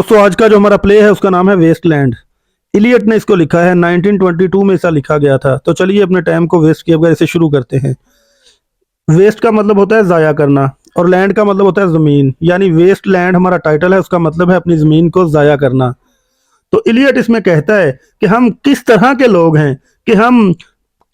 दोस्तों आज का जो हमारा प्ले है उसका नाम है वेस्टलैंड। इलियट ने इसको लिखा है 1922 में, ऐसा लिखा गया था। तो चलिए अपने टाइम को वेस्ट किए बगैर इसे शुरू करते हैं। वेस्ट का मतलब होता है ज़ाया करना और लैंड का मतलब होता है ज़मीन, यानी वेस्ट लैंड हमारा टाइटल है, उसका मतलब है अपनी ज़मीन को ज़ाया करना। तो इलियट इसमें कहता है कि हम किस तरह के लोग हैं कि हम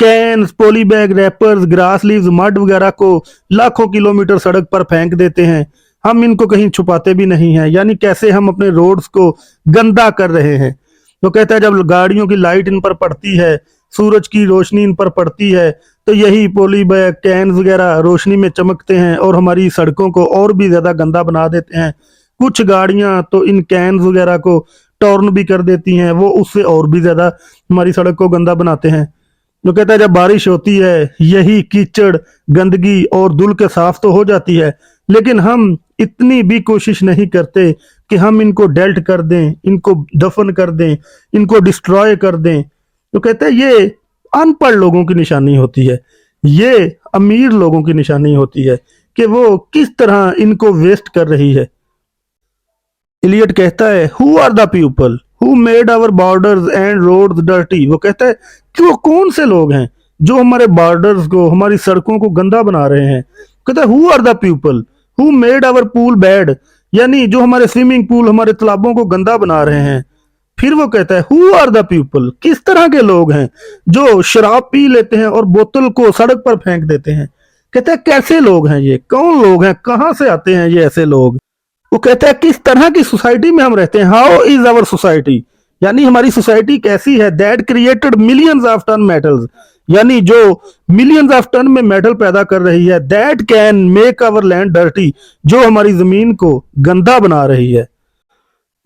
cans, poly bag, rappers, grass leaves, mud वगैरह को लाखों किलोमीटर सड़क पर फेंक देते हैं। हम इनको कहीं छुपाते भी नहीं हैं, यानी कैसे हम अपने रोड्स को गंदा कर रहे हैं। तो कहता है जब गाड़ियों की लाइट इन पर पड़ती है, सूरज की रोशनी इन पर पड़ती है, तो यही पॉली बैग, कैन वगैरह रोशनी में चमकते हैं और हमारी सड़कों को और भी ज्यादा गंदा बना देते हैं। कुछ गाड़ियां तो इन कैन वगैरह को टर्न भी कर देती हैं, वो उससे और भी ज्यादा हमारी सड़क को गंदा बनाते हैं। जो कहता है जब बारिश होती है यही कीचड़, गंदगी और धूल के साफ तो हो जाती है, लेकिन हम इतनी भी कोशिश नहीं करते कि हम इनको डेल्ट कर दें, इनको दफन कर दें, इनको डिस्ट्रॉय कर दें। तो कहते हैं ये अनपढ़ लोगों की निशानी होती है, ये अमीर लोगों की निशानी होती है कि वो किस तरह इनको वेस्ट कर रही है। इलियट कहता है who are the people who made our borders and roads dirty. वो कहता है क्यों, कौन से लोग हैं जो हमारे बॉर्डर्स को, हमारी सड़कों को गंदा बना रहे हैं। कहता है who are the people who made our pool bad, यानी जो हमारे स्विमिंग पूल, हमारे तालाबों को गंदा बना रहे हैं। फिर वो कहता है हु आर द पीपल, किस तरह के लोग हैं जो शराब पी लेते हैं और बोतल को सड़क पर फेंक देते हैं। कहता है कैसे लोग हैं ये, कौन लोग हैं, कहां से आते हैं ये ऐसे लोग। वो कहता है किस तरह की सोसाइटी में हम रहते हैं, हाउ इज आवर सोसाइटी, यानी हमारी सोसाइटी कैसी है। That created millions of ton metals, यानी जो मिलियंस ऑफ टन में मेटल पैदा कर रही है। That can make our land dirty, जो हमारी जमीन को गंदा बना रही है।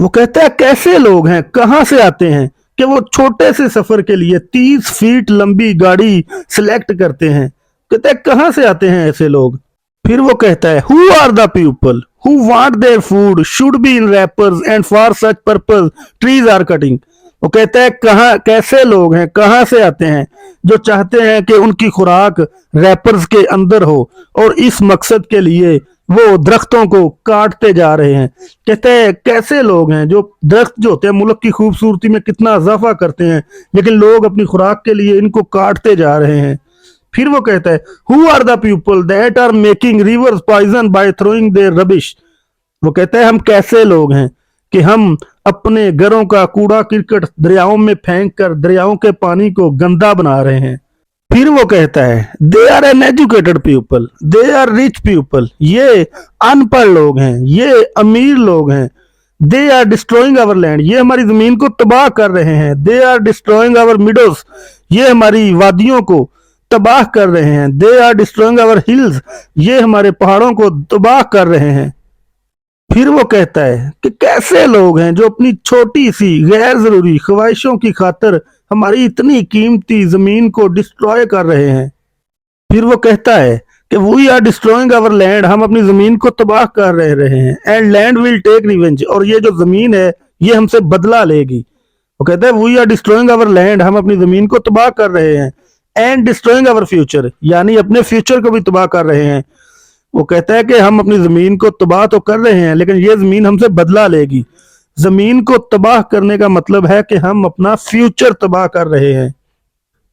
वो कहता है कैसे लोग हैं, कहां से आते हैं कि वो छोटे से सफर के लिए 30 फीट लंबी गाड़ी सिलेक्ट करते हैं। कहता है कहां से आते हैं ऐसे लोग। फिर वो कहता है who are the people who want their food should be in wrappers and for such purpose trees are cutting. वो कहता है कहां, कैसे लोग हैं, कहां से आते हैं जो चाहते हैं कि उनकी खुराक रैपर्स के अंदर हो और इस मकसद के लिए वो दरख्तों को काटते जा रहे हैं। कहते हैं कैसे लोग हैं जो दरख्त जो होते हैं मुल्क की खूबसूरती में कितना इजाफा करते हैं, लेकिन लोग अपनी खुराक के लिए इनको काटते जा रहे हैं। फिर वो कहता है who are the people that are making rivers poison by throwing their rubbish. वो कहता है हम कैसे लोग हैं कि हम अपने घरों का कूड़ा करकट दरियाओं में फेंक कर दरियाओं के पानी को गंदा बना रहे हैं। फिर वो कहता है they are uneducated people, they are rich people, ये अनपढ़ लोग हैं, ये अमीर लोग हैं। They are destroying our land, ये हमारी जमीन को तबाह कर रहे हैं। They are destroying our meadows, ये हमारी वादियों को तबाह कर रहे हैं। They are destroying our hills, ये हमारे पहाड़ों को तबाह कर रहे हैं। फिर वो कहता है कि कैसे लोग हैं जो अपनी छोटी सी गैर जरूरी ख्वाहिशों की खातर हमारी इतनी कीमती जमीन को डिस्ट्रॉय कर रहे हैं। फिर वो कहता है कि we are destroying our land, हम अपनी जमीन को तबाह कर रहे हैं। And land will take revenge, और ये जो जमीन है ये हमसे बदला लेगी। वो कहता है we are destroying our land, हम अपनी जमीन को तबाह कर रहे हैं। एंड डिस्ट्रॉइंग आवर फ्यूचर, यानी अपने फ्यूचर को भी तबाह कर रहे हैं। वो कहता है कि हम अपनी जमीन को तबाह तो कर रहे हैं, लेकिन ये जमीन हमसे बदला लेगी। जमीन को तबाह करने का मतलब है कि हम अपना फ्यूचर तबाह कर रहे हैं।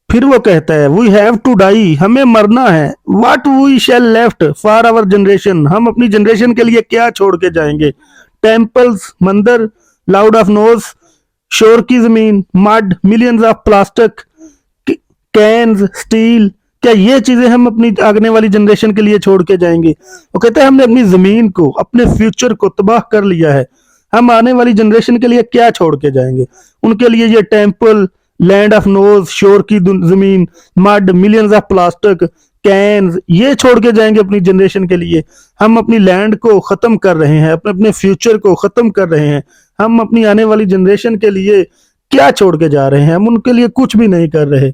फिर वो कहता है वी हैव टू डाई, हमें मरना है। What we shall left for our generation, हम अपनी जनरेशन के लिए क्या छोड़ के जाएंगे। टेम्पल्स, मंदिर, लाउड ऑफ नोज, शोर की जमीन, mud, millions of plastic, cans, steel, क्या ये चीजें हम अपनी आगने वाली जनरेशन के लिए छोड़ के जाएंगे। वो कहते हैं हमने अपनी जमीन को, अपने फ्यूचर को तबाह कर लिया है, हम आने वाली जनरेशन के लिए क्या छोड़ के जाएंगे। उनके लिए ये टेम्पल, लैंड ऑफ नोज, शोर की जमीन, mud, millions of plastic, cans, ये छोड़ के जाएंगे अपनी जनरेशन के लिए। हम अपनी लैंड को खत्म कर रहे हैं, अपने अपने फ्यूचर को खत्म कर रहे हैं। हम अपनी आने वाली जनरेशन के लिए क्या छोड़ के जा रहे हैं, हम उनके लिए कुछ भी नहीं कर रहे।